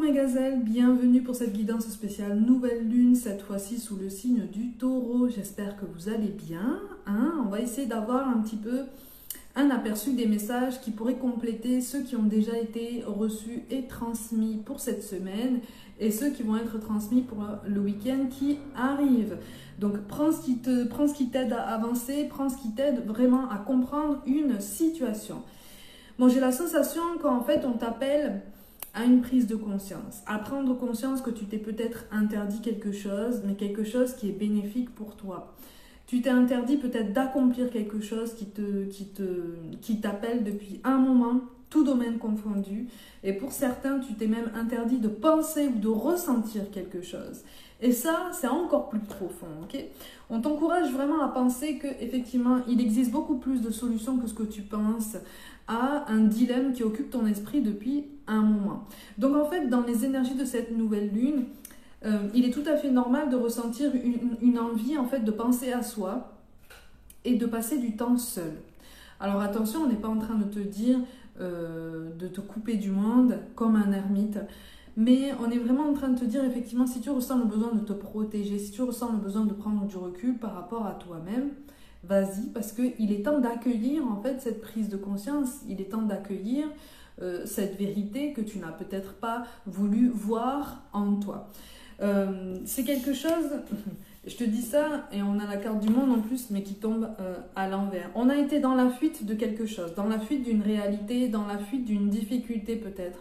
mes gazelles, bienvenue pour cette guidance spéciale nouvelle lune, cette fois-ci sous le signe du taureau. J'espère que vous allez bien. On va essayer d'avoir un petit peu un aperçu des messages qui pourraient compléter ceux qui ont déjà été reçus et transmis pour cette semaine et ceux qui vont être transmis pour le week-end qui arrive. Donc prends ce qui t'aide à avancer, prends ce qui t'aide vraiment à comprendre une situation. Bon, j'ai la sensation qu'en fait on t'appelle à une prise de conscience, à prendre conscience que tu t'es peut-être interdit quelque chose, mais quelque chose qui est bénéfique pour toi. Tu t'es interdit peut-être d'accomplir quelque chose qui t'appelle depuis un moment, tout domaine confondu. Et pour certains, tu t'es même interdit de penser ou de ressentir quelque chose. Et ça, c'est encore plus profond, ok? On t'encourage vraiment à penser qu'effectivement, il existe beaucoup plus de solutions que ce que tu penses à un dilemme qui occupe ton esprit depuis un moment. Donc en fait, dans les énergies de cette nouvelle lune, il est tout à fait normal de ressentir une envie en fait de penser à soi et de passer du temps seul. Alors attention, on n'est pas en train de te dire de te couper du monde comme un ermite, mais on est vraiment en train de te dire effectivement si tu ressens le besoin de te protéger, si tu ressens le besoin de prendre du recul par rapport à toi-même, vas-y, parce qu'il est temps d'accueillir en fait cette prise de conscience, il est temps d'accueillir cette vérité que tu n'as peut-être pas voulu voir en toi. C'est quelque chose, je te dis ça, et on a la carte du monde en plus, mais qui tombe à l'envers. On a été dans la fuite de quelque chose, dans la fuite d'une réalité, dans la fuite d'une difficulté peut-être,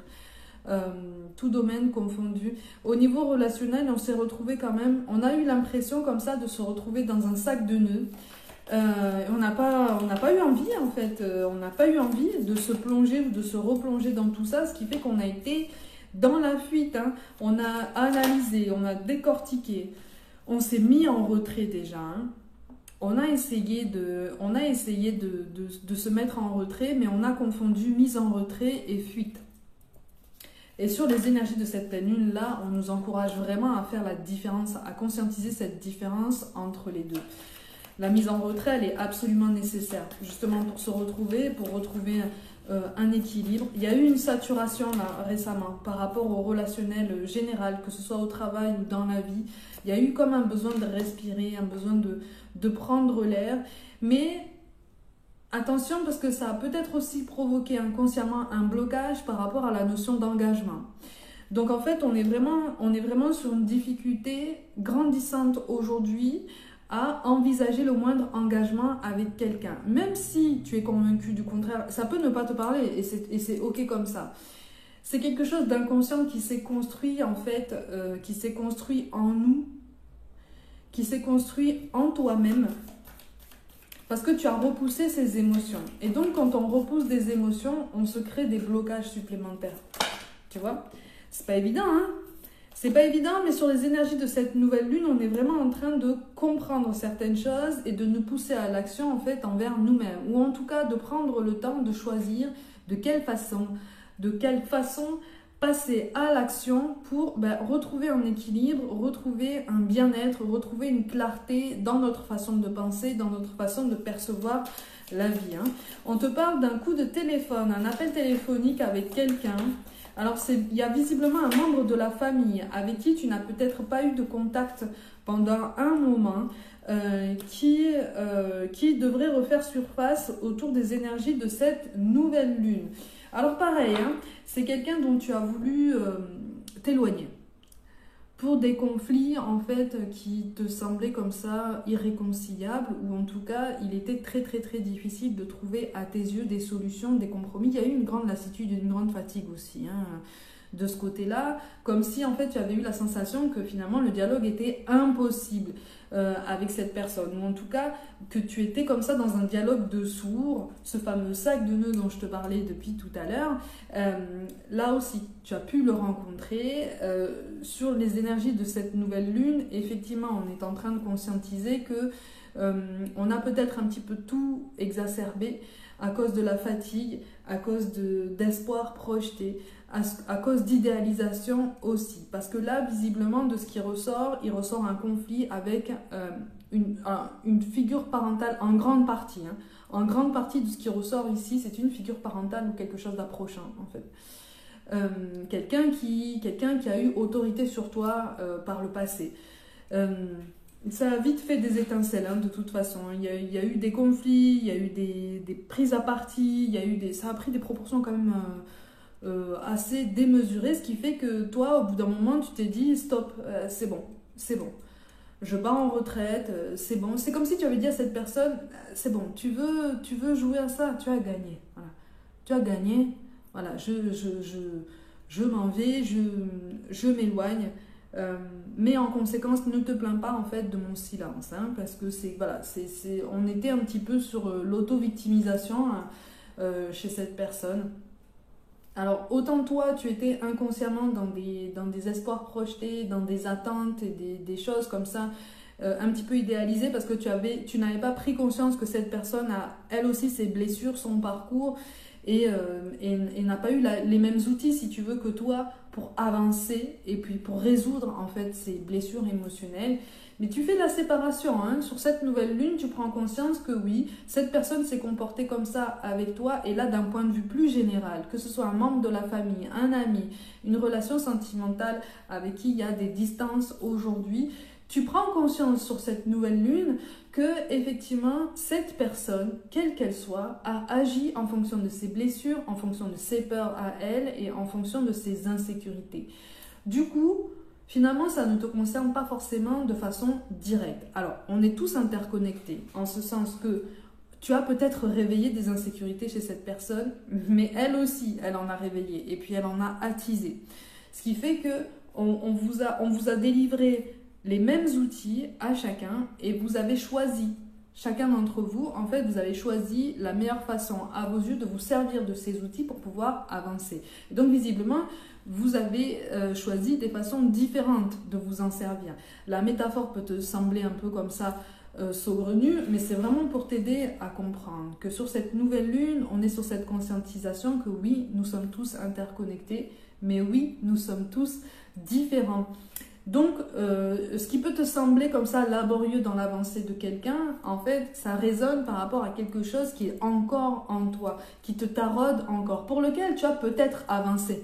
tout domaine confondu. Au niveau relationnel, on s'est retrouvé quand même, on a eu l'impression comme ça de se retrouver dans un sac de nœuds. On n'a pas eu envie en fait, on n'a pas eu envie de se plonger ou de se replonger dans tout ça, ce qui fait qu'on a été dans la fuite, on a analysé, on a décortiqué, on s'est mis en retrait déjà. On a essayé de se mettre en retrait, mais on a confondu mise en retrait et fuite. Et sur les énergies de cette pleine lune, là, on nous encourage vraiment à faire la différence, à conscientiser cette différence entre les deux. La mise en retrait, elle est absolument nécessaire, justement pour se retrouver, pour retrouver un équilibre. Il y a eu une saturation là, récemment par rapport au relationnel général, que ce soit au travail ou dans la vie. Il y a eu comme un besoin de respirer, un besoin de prendre l'air. Mais attention, parce que ça a peut-être aussi provoqué inconsciemment un blocage par rapport à la notion d'engagement. Donc en fait, on est vraiment sur une difficulté grandissante aujourd'hui à envisager le moindre engagement avec quelqu'un. Même si tu es convaincu du contraire, ça peut ne pas te parler et c'est ok comme ça. C'est quelque chose d'inconscient qui s'est construit en fait, qui s'est construit en nous, qui s'est construit en toi-même, parce que tu as repoussé ces émotions. Et donc quand on repousse des émotions, on se crée des blocages supplémentaires. Tu vois? C'est pas évident, hein? C'est pas évident, mais sur les énergies de cette nouvelle lune, on est vraiment en train de comprendre certaines choses et de nous pousser à l'action en fait envers nous-mêmes. Ou en tout cas de prendre le temps de choisir de quelle façon passer à l'action pour retrouver un équilibre, retrouver un bien-être, retrouver une clarté dans notre façon de penser, dans notre façon de percevoir la vie. On te parle d'un coup de téléphone, un appel téléphonique avec quelqu'un. Alors, il y a visiblement un membre de la famille avec qui tu n'as peut-être pas eu de contact pendant un moment qui devrait refaire surface autour des énergies de cette nouvelle lune. Alors pareil, c'est quelqu'un dont tu as voulu t'éloigner pour des conflits en fait qui te semblaient comme ça irréconciliables, ou en tout cas il était très très très difficile de trouver à tes yeux des solutions, des compromis. Il y a eu une grande lassitude, une grande fatigue aussi de ce côté-là, comme si en fait tu avais eu la sensation que finalement le dialogue était impossible avec cette personne, ou en tout cas que tu étais comme ça dans un dialogue de sourds, ce fameux sac de nœuds dont je te parlais depuis tout à l'heure. Là aussi tu as pu le rencontrer. Sur les énergies de cette nouvelle lune, effectivement on est en train de conscientiser que on a peut-être un petit peu tout exacerbé à cause de la fatigue, à cause d'espoir projeté, à cause d'idéalisation aussi. Parce que là, visiblement, de ce qui ressort, il ressort un conflit avec une figure parentale en grande partie. En grande partie de ce qui ressort ici, c'est une figure parentale ou quelque chose d'approchant, en fait. quelqu'un qui a eu autorité sur toi par le passé. Ça a vite fait des étincelles, hein, de toute façon. Il y a eu des conflits, il y a eu des prises à partie, ça a pris des proportions quand même assez démesurées, ce qui fait que toi, au bout d'un moment, tu t'es dit, stop, c'est bon, c'est bon. Je pars en retraite, c'est bon. C'est comme si tu avais dit à cette personne, c'est bon, tu veux jouer à ça, tu as gagné. Voilà. Tu as gagné, voilà, je m'en vais, je m'éloigne. Mais en conséquence, ne te plains pas en fait de mon silence, hein, parce que on était un petit peu sur l'auto-victimisation, hein, chez cette personne. Alors, autant toi, tu étais inconsciemment dans des espoirs projetés, dans des attentes et des choses comme ça, un petit peu idéalisées, parce que tu n'avais pas pris conscience que cette personne a, elle aussi, ses blessures, son parcours, et n'a pas eu les mêmes outils, si tu veux, que toi, pour avancer, et puis pour résoudre, en fait, ces blessures émotionnelles. Mais tu fais la séparation, hein. Sur cette nouvelle lune, tu prends conscience que oui, cette personne s'est comportée comme ça avec toi, et là d'un point de vue plus général, que ce soit un membre de la famille, un ami, une relation sentimentale avec qui il y a des distances aujourd'hui, tu prends conscience sur cette nouvelle lune que effectivement cette personne, quelle qu'elle soit, a agi en fonction de ses blessures, en fonction de ses peurs à elle et en fonction de ses insécurités. Du coup, finalement, ça ne te concerne pas forcément de façon directe. Alors, on est tous interconnectés, en ce sens que tu as peut-être réveillé des insécurités chez cette personne, mais elle aussi, elle en a réveillé, et puis elle en a attisé. Ce qui fait que on vous a délivré les mêmes outils à chacun, et vous avez choisi, chacun d'entre vous, en fait, vous avez choisi la meilleure façon, à vos yeux, de vous servir de ces outils pour pouvoir avancer. Et donc, visiblement, vous avez choisi des façons différentes de vous en servir. La métaphore peut te sembler un peu comme ça, saugrenue, mais c'est vraiment pour t'aider à comprendre que sur cette nouvelle lune, on est sur cette conscientisation que oui, nous sommes tous interconnectés, mais oui, nous sommes tous différents. Donc, ce qui peut te sembler comme ça laborieux dans l'avancée de quelqu'un, en fait, ça résonne par rapport à quelque chose qui est encore en toi, qui te taraude encore, pour lequel tu as peut-être avancé.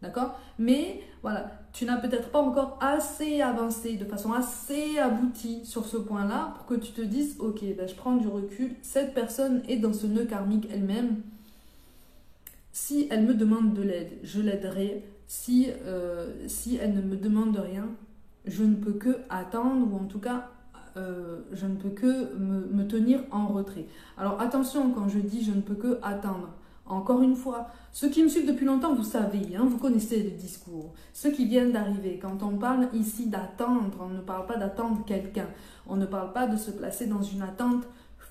D'accord? Mais voilà, tu n'as peut-être pas encore assez avancé, de façon assez aboutie sur ce point-là, pour que tu te dises, ok, ben, je prends du recul, cette personne est dans ce nœud karmique elle-même. Si elle me demande de l'aide, je l'aiderai. Si elle ne me demande rien, je ne peux que attendre, ou en tout cas, je ne peux que me tenir en retrait. Alors attention, quand je dis je ne peux que attendre, encore une fois, ceux qui me suivent depuis longtemps, vous savez, hein, vous connaissez le discours. Ceux qui viennent d'arriver, quand on parle ici d'attendre, on ne parle pas d'attendre quelqu'un. On ne parle pas de se placer dans une attente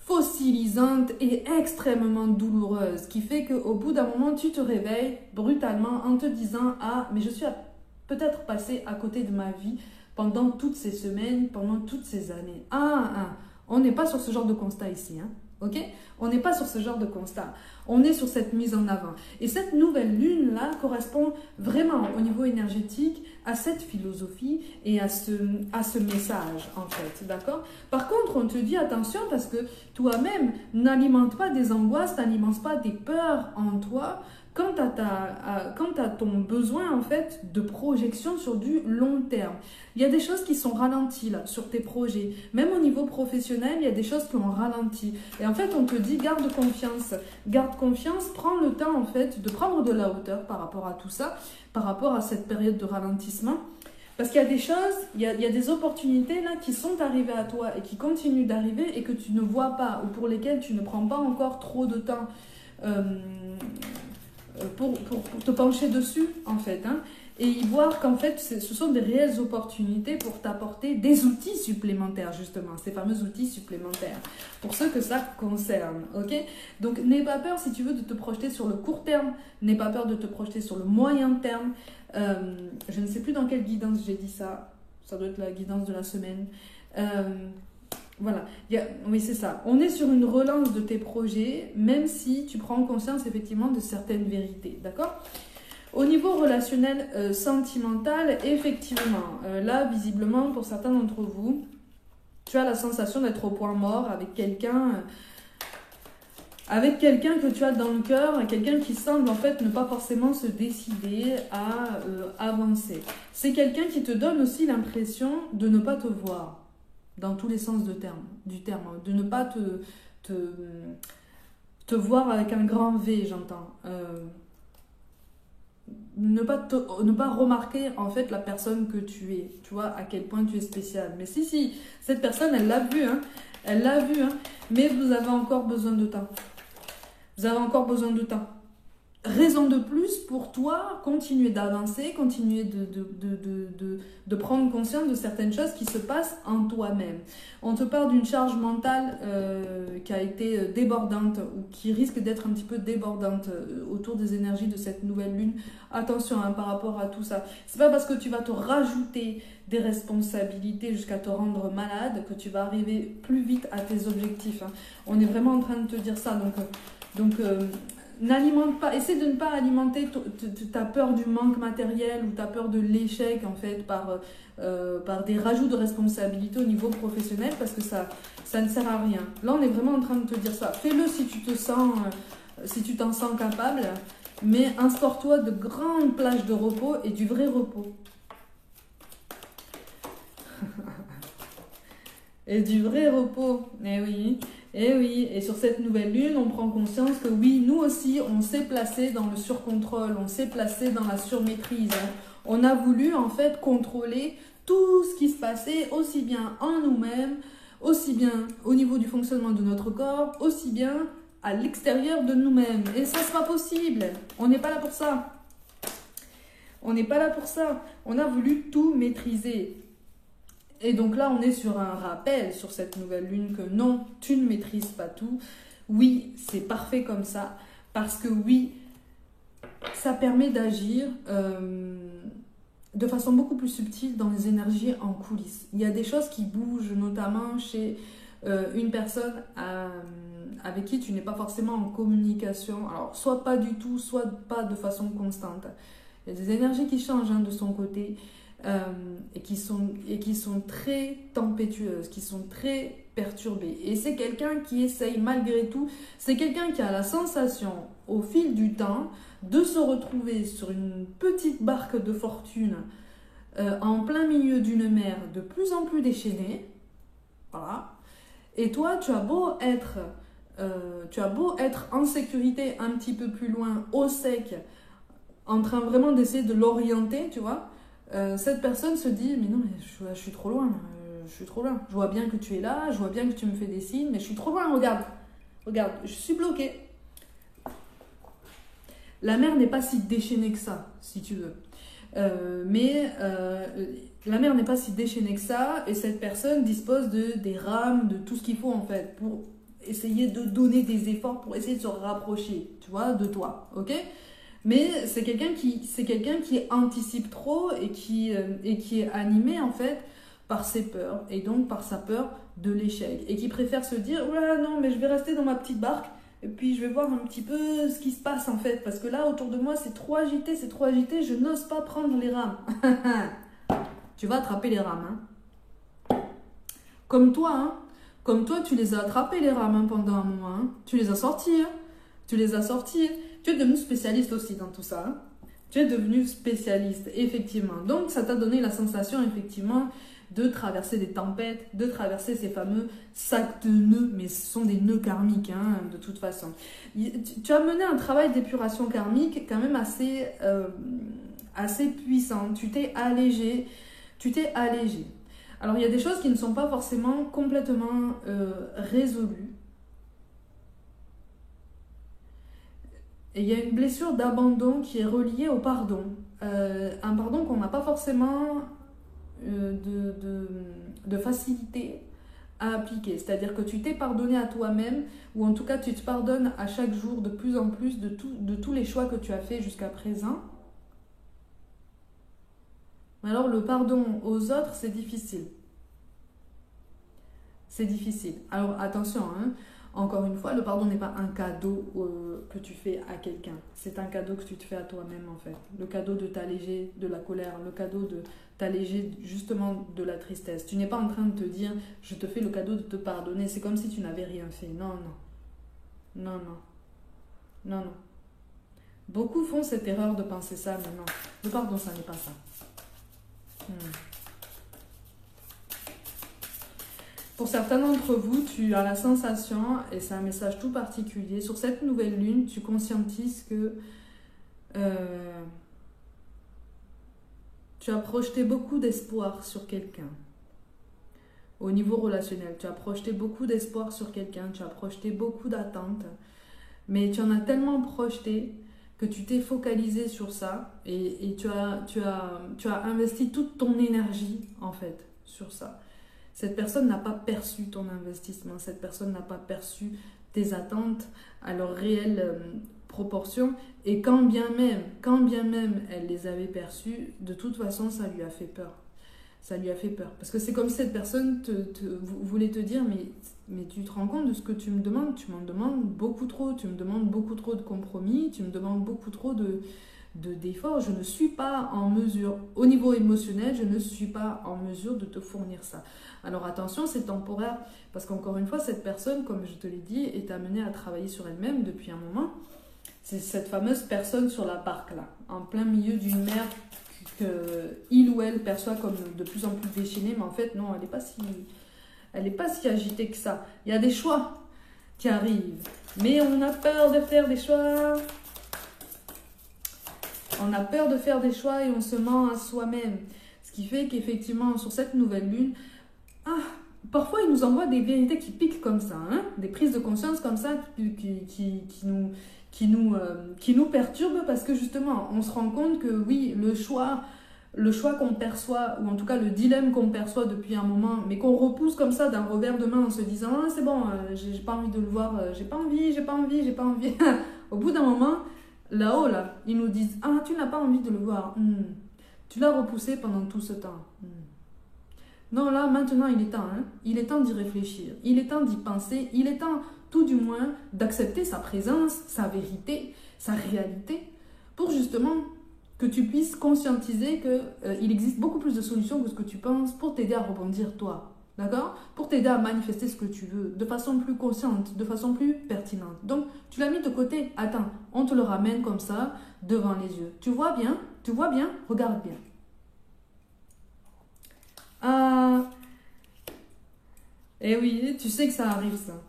fossilisante et extrêmement douloureuse, qui fait qu'au bout d'un moment, tu te réveilles brutalement en te disant « Ah, mais je suis peut-être passé à côté de ma vie pendant toutes ces semaines, pendant toutes ces années. » On n'est pas sur ce genre de constat ici, hein. Ok? On n'est pas sur ce genre de constat. On est sur cette mise en avant. Et cette nouvelle lune-là correspond vraiment au niveau énergétique à cette philosophie et à ce message, en fait. D'accord? Par contre, on te dit attention parce que toi-même, n'alimente pas des angoisses, n'alimente pas des peurs en toi quant à ton besoin, en fait, de projection sur du long terme. Il y a des choses qui sont ralenties là, sur tes projets. Même au niveau professionnel, il y a des choses qui ont ralenti. Et en fait, on te dit garde confiance. Garde confiance, prends le temps, en fait, de prendre de la hauteur par rapport à tout ça, par rapport à cette période de ralentissement. Parce qu'il y a des choses, il y a des opportunités là qui sont arrivées à toi et qui continuent d'arriver et que tu ne vois pas, ou pour lesquelles tu ne prends pas encore trop de temps pour te pencher dessus, en fait, hein, et y voir qu'en fait, ce sont des réelles opportunités pour t'apporter des outils supplémentaires, justement, ces fameux outils supplémentaires, pour ceux que ça concerne, ok? Donc, n'aie pas peur, si tu veux, de te projeter sur le court terme, n'aie pas peur de te projeter sur le moyen terme. Je ne sais plus dans quelle guidance j'ai dit ça, ça doit être la guidance de la semaine. Voilà, oui c'est ça, on est sur une relance de tes projets, même si tu prends conscience effectivement de certaines vérités, d'accord? Au niveau relationnel, sentimental, effectivement, là visiblement pour certains d'entre vous, tu as la sensation d'être au point mort avec quelqu'un avec quelqu'un que tu as dans le cœur, quelqu'un qui semble en fait ne pas forcément se décider à avancer. C'est quelqu'un qui te donne aussi l'impression de ne pas te voir, dans tous les sens du terme, de ne pas te voir avec un grand V, j'entends. Ne pas remarquer en fait la personne que tu es, tu vois, à quel point tu es spécial. Mais si, cette personne, elle l'a vu, hein, mais vous avez encore besoin de temps. Vous avez encore besoin de temps. Raison de plus pour toi, continuer d'avancer, continuer de prendre conscience de certaines choses qui se passent en toi-même. On te parle d'une charge mentale qui a été débordante ou qui risque d'être un petit peu débordante autour des énergies de cette nouvelle lune. Attention hein, par rapport à tout ça. C'est pas parce que tu vas te rajouter des responsabilités jusqu'à te rendre malade que tu vas arriver plus vite à tes objectifs. Hein. On est vraiment en train de te dire ça. Donc n'alimente pas, essaie de ne pas alimenter ta peur du manque matériel ou ta peur de l'échec en fait par des rajouts de responsabilités au niveau professionnel parce que ça ne sert à rien. Là on est vraiment en train de te dire ça. Fais-le si tu te sens, si tu t'en sens capable, mais instaure-toi de grandes plages de repos et du vrai repos. Et du vrai repos, eh oui. Et oui, et sur cette nouvelle lune, on prend conscience que oui, nous aussi, on s'est placé dans le surcontrôle, on s'est placé dans la surmaîtrise. Hein. On a voulu en fait contrôler tout ce qui se passait, aussi bien en nous-mêmes, aussi bien au niveau du fonctionnement de notre corps, aussi bien à l'extérieur de nous-mêmes. Et ça, c'est pas possible. On n'est pas là pour ça. On n'est pas là pour ça. On a voulu tout maîtriser. Et donc là, on est sur un rappel sur cette nouvelle lune que non, tu ne maîtrises pas tout. Oui, c'est parfait comme ça. Parce que oui, ça permet d'agir de façon beaucoup plus subtile dans les énergies en coulisses. Il y a des choses qui bougent, notamment chez une personne avec qui tu n'es pas forcément en communication. Alors, soit pas du tout, soit pas de façon constante. Il y a des énergies qui changent hein, de son côté. Et qui sont très tempétueuses, qui sont très perturbées. Et c'est quelqu'un qui essaye malgré tout, c'est quelqu'un qui a la sensation au fil du temps de se retrouver sur une petite barque de fortune en plein milieu d'une mer de plus en plus déchaînée. Voilà. Et toi, tu as beau être en sécurité un petit peu plus loin, au sec, en train vraiment d'essayer de l'orienter, tu vois. Cette personne se dit mais non mais je suis trop loin, je vois bien que tu es là, je vois bien que tu me fais des signes mais je suis trop loin, regarde, je suis bloquée. La mer n'est pas si déchaînée que ça si tu veux, la mer n'est pas si déchaînée que ça et cette personne dispose des rames, de tout ce qu'il faut en fait pour essayer de donner des efforts pour essayer de se rapprocher, tu vois, de toi, ok? Mais c'est quelqu'un qui anticipe trop et qui est animé en fait par ses peurs et donc par sa peur de l'échec et qui préfère se dire ouais non mais je vais rester dans ma petite barque et puis je vais voir un petit peu ce qui se passe en fait parce que là autour de moi c'est trop agité, je n'ose pas prendre les rames. Tu vas attraper les rames hein. Comme toi tu les as attrapées les rames hein, pendant un moment hein. Tu les as sorties hein. Tu es devenu spécialiste aussi dans tout ça. Hein. Tu es devenu spécialiste, effectivement. Donc, ça t'a donné la sensation, effectivement, de traverser des tempêtes, de traverser ces fameux sacs de nœuds, mais ce sont des nœuds karmiques, hein, de toute façon. Tu as mené un travail d'épuration karmique quand même assez puissant. Tu t'es allégé. Alors, il y a des choses qui ne sont pas forcément complètement résolues. Et il y a une blessure d'abandon qui est reliée au pardon. Un pardon qu'on n'a pas forcément de facilité à appliquer. C'est-à-dire que tu t'es pardonné à toi-même, ou en tout cas tu te pardonnes à chaque jour de plus en plus de tous les choix que tu as fait jusqu'à présent. Mais alors le pardon aux autres, c'est difficile. C'est difficile. Alors attention, hein. Encore une fois, le pardon n'est pas un cadeau que tu fais à quelqu'un. C'est un cadeau que tu te fais à toi-même en fait. Le cadeau de t'alléger de la colère, le cadeau de t'alléger justement de la tristesse. Tu n'es pas en train de te dire, je te fais le cadeau de te pardonner. C'est comme si tu n'avais rien fait. Non, non, non, non, non. Beaucoup font cette erreur de penser ça, mais non. Le pardon, ça n'est pas ça. Hmm. Pour certains d'entre vous, tu as la sensation, et c'est un message tout particulier, sur cette nouvelle lune, tu conscientises que tu as projeté beaucoup d'espoir sur quelqu'un. Au niveau relationnel, tu as projeté beaucoup d'espoir sur quelqu'un, tu as projeté beaucoup d'attentes, mais tu en as tellement projeté que tu t'es focalisé sur ça et tu as investi toute ton énergie, en fait, sur ça. Cette personne n'a pas perçu ton investissement, cette personne n'a pas perçu tes attentes à leur réelle proportion. Et quand bien même elle les avait perçues, de toute façon, ça lui a fait peur. Ça lui a fait peur. Parce que c'est comme si cette personne voulait te dire, mais tu te rends compte de ce que tu me demandes? Tu m'en demandes beaucoup trop, tu me demandes beaucoup trop de compromis, tu me demandes beaucoup trop d'efforts. Je ne suis pas en mesure, au niveau émotionnel, je ne suis pas en mesure de te fournir ça. Alors attention, c'est temporaire, parce qu'encore une fois, cette personne, comme je te l'ai dit, est amenée à travailler sur elle-même depuis un moment. C'est cette fameuse personne sur la barque là, en plein milieu d'une mer qu'il ou elle perçoit comme de plus en plus déchaînée, mais en fait non, elle n'est pas si agitée que ça. Il y a des choix qui arrivent, mais on a peur de faire des choix. On a peur de faire des choix et on se ment à soi-même. Ce qui fait qu'effectivement, sur cette nouvelle lune, parfois il nous envoie des vérités qui piquent comme ça, hein, des prises de conscience comme ça qui nous perturbent parce que justement, on se rend compte que oui, le choix qu'on perçoit, ou en tout cas le dilemme qu'on perçoit depuis un moment, mais qu'on repousse comme ça d'un revers de main en se disant « Ah, c'est bon, j'ai pas envie de le voir, j'ai pas envie. » Au bout d'un moment, là-haut, là, ils nous disent « Ah, tu n'as pas envie de le voir. Tu l'as repoussé pendant tout ce temps. Non, là, maintenant, il est temps. Hein. Il est temps d'y réfléchir. Il est temps d'y penser. Il est temps, tout du moins, d'accepter sa présence, sa vérité, sa réalité, pour justement que tu puisses conscientiser qu'il existe beaucoup plus de solutions que ce que tu penses pour t'aider à rebondir, toi. D'accord? Pour t'aider à manifester ce que tu veux, de façon plus consciente, de façon plus pertinente. Donc, tu l'as mis de côté. Attends, on te le ramène comme ça, devant les yeux. Tu vois bien? Tu vois bien? Regarde bien. Eh oui, tu sais que ça arrive, ça.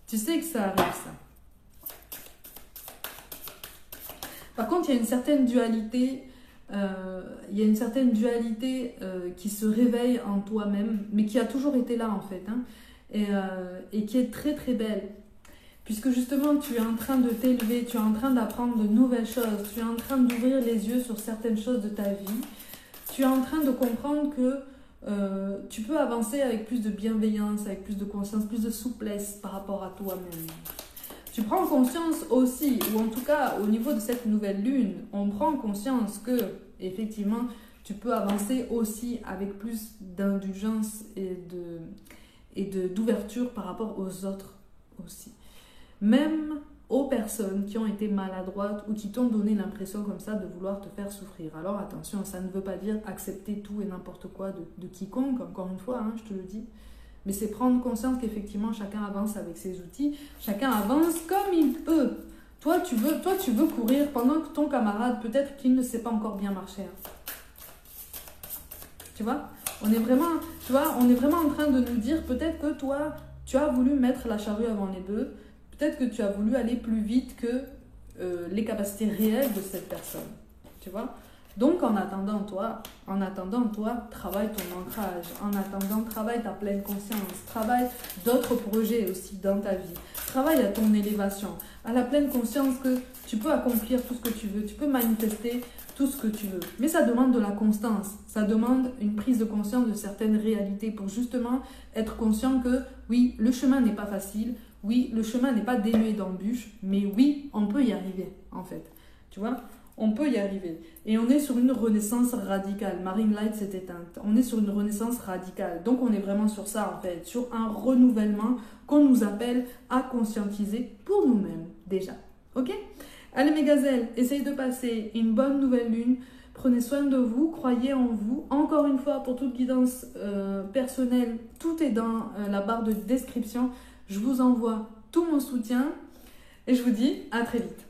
Tu sais que ça arrive, ça. Par contre, il y a une certaine dualité, qui se réveille en toi-même, mais qui a toujours été là, en fait, hein, et qui est très, très belle. Puisque justement, tu es en train de t'élever, tu es en train d'apprendre de nouvelles choses, tu es en train d'ouvrir les yeux sur certaines choses de ta vie, tu es en train de comprendre que tu peux avancer avec plus de bienveillance, avec plus de conscience, plus de souplesse par rapport à toi-même. Tu prends conscience aussi, ou en tout cas au niveau de cette nouvelle lune, on prend conscience que effectivement tu peux avancer aussi avec plus d'indulgence et d'ouverture par rapport aux autres aussi. Même aux personnes qui ont été maladroites ou qui t'ont donné l'impression comme ça de vouloir te faire souffrir. Alors attention, ça ne veut pas dire accepter tout et n'importe quoi de quiconque, encore une fois, hein, je te le dis. Mais c'est prendre conscience qu'effectivement, chacun avance avec ses outils, chacun avance comme il peut. Toi, tu veux courir pendant que ton camarade, peut-être qu'il ne sait pas encore bien marcher. Hein. Tu vois, on est vraiment en train de nous dire, peut-être que toi, tu as voulu mettre la charrue avant les bœufs, peut-être que tu as voulu aller plus vite que les capacités réelles de cette personne. Tu vois? Donc, en attendant, toi, travaille ton ancrage. En attendant, travaille ta pleine conscience. Travaille d'autres projets aussi dans ta vie. Travaille à ton élévation. À la pleine conscience que tu peux accomplir tout ce que tu veux. Tu peux manifester tout ce que tu veux. Mais ça demande de la constance. Ça demande une prise de conscience de certaines réalités pour justement être conscient que, oui, le chemin n'est pas facile. Oui, le chemin n'est pas dénué d'embûches. Mais oui, on peut y arriver, en fait. Tu vois ? On peut y arriver. Et on est sur une renaissance radicale. Ma ring light s'est éteinte. On est sur une renaissance radicale. Donc on est vraiment sur ça en fait. Sur un renouvellement qu'on nous appelle à conscientiser pour nous-mêmes déjà. Ok? Allez mes gazelles, essayez de passer une bonne nouvelle lune. Prenez soin de vous, croyez en vous. Encore une fois, pour toute guidance personnelle, tout est dans la barre de description. Je vous envoie tout mon soutien. Et je vous dis à très vite.